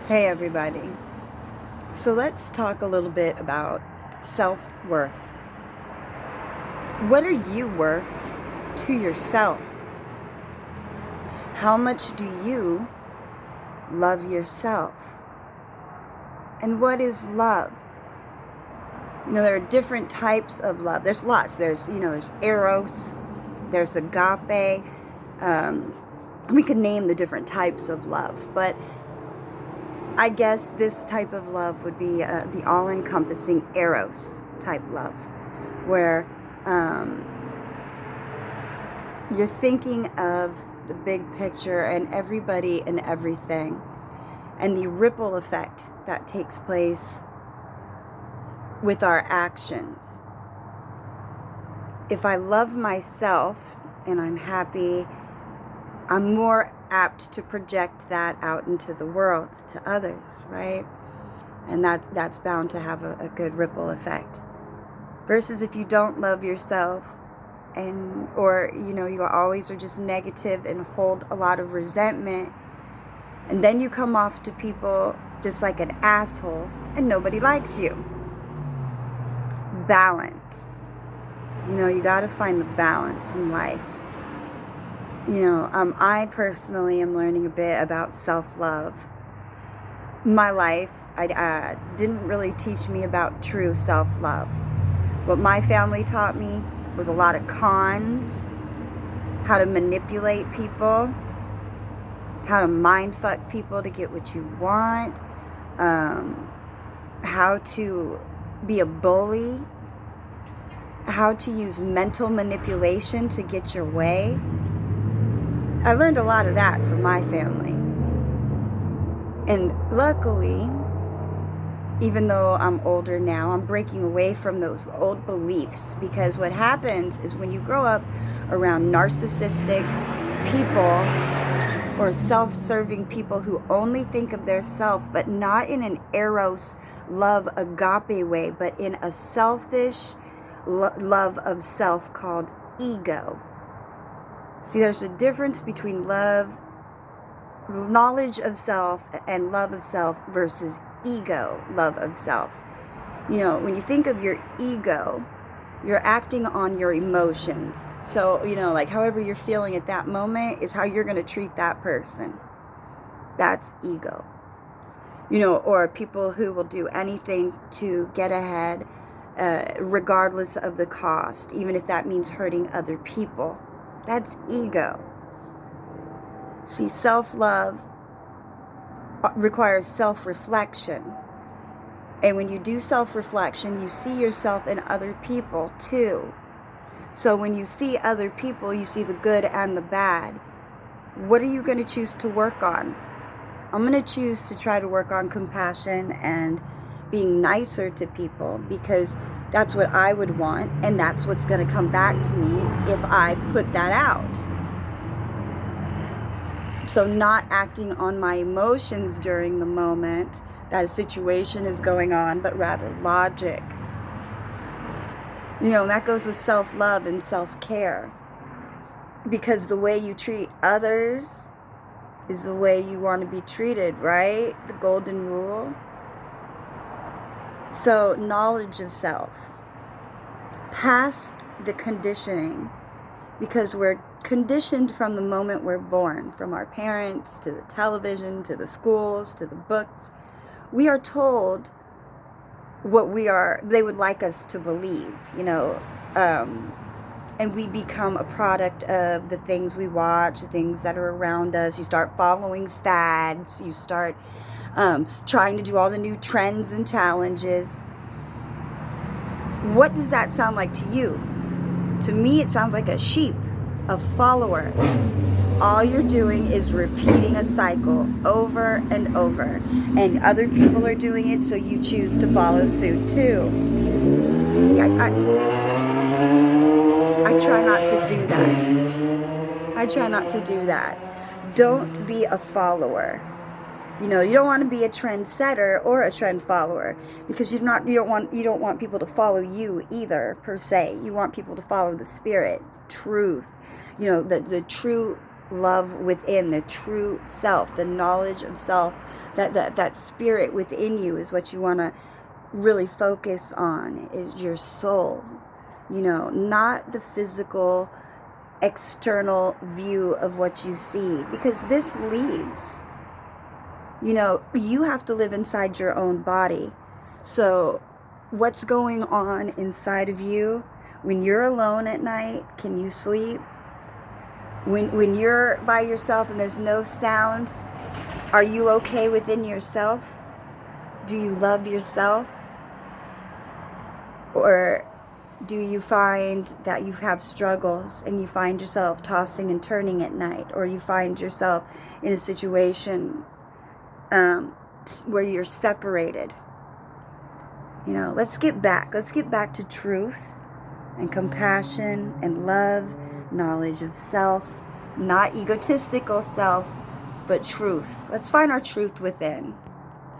Hey, everybody. So let's talk a little bit about self-worth. What are you worth to yourself? How much do you love yourself? And what is love? There are different types of love. There's lots. There's eros, there's agape. Um, we can name the different types of love, but I guess this type of love would be the all-encompassing eros type love, where you're thinking of the big picture and everybody and everything, and the ripple effect that takes place with our actions. If I love myself and I'm happy, I'm more apt to project that out into the world to others, right? And that's bound to have a good ripple effect. Versus if you don't love yourself, or you always are just negative and hold a lot of resentment, and then you come off to people just like an asshole and nobody likes you. Balance. You got to find the balance in life. I personally am learning a bit about self-love. My life didn't really teach me about true self-love. What my family taught me was a lot of cons, how to manipulate people, how to mind fuck people to get what you want, how to be a bully, how to use mental manipulation to get your way. I learned a lot of that from my family. And luckily, even though I'm older now, I'm breaking away from those old beliefs, because what happens is when you grow up around narcissistic people or self-serving people who only think of their self, but not in an eros love agape way, but in a selfish love of self called ego. See, there's a difference between knowledge of self and love of self versus ego love of self. When you think of your ego, you're acting on your emotions. So, like however you're feeling at that moment is how you're going to treat that person. That's ego. Or people who will do anything to get ahead, regardless of the cost, even if that means hurting other people. That's ego. See, self-love requires self-reflection. And when you do self-reflection, you see yourself in other people too. So when you see other people, you see the good and the bad. What are you going to choose to work on? I'm going to choose to try to work on compassion and being nicer to people, because that's what I would want, and that's what's going to come back to me if I put that out. So not acting on my emotions during the moment that a situation is going on, but rather logic. That goes with self-love and self-care, because the way you treat others is the way you want to be treated, right? The golden rule. So knowledge of self, past the conditioning, because we're conditioned from the moment we're born, from our parents to the television to the schools to the books. We are told what they would like us to believe, and we become a product of the things we watch, the things that are around us. You start following fads, you start trying to do all the new trends and challenges. What does that sound like to you? To me, it sounds like a sheep, a follower. All you're doing is repeating a cycle over and over, and other people are doing it, so you choose to follow suit too. See, I try not to do that. I try not to do that. Don't be a follower. You don't want to be a trendsetter or a trend follower, because you don't want people to follow you either, per se. You want people to follow the spirit, truth, the true love within, the true self, the knowledge of self, that spirit within you is what you want to really focus on, is your soul. Not the physical external view of what you see, because this leaves. You have to live inside your own body. So what's going on inside of you when you're alone at night? Can you sleep? When you're by yourself and there's no sound, are you okay within yourself? Do you love yourself? Or do you find that you have struggles and you find yourself tossing and turning at night? Or you find yourself in a situation where you're separated? Let's get back to truth and compassion and love, knowledge of self, not egotistical self, but truth. Let's find our truth within.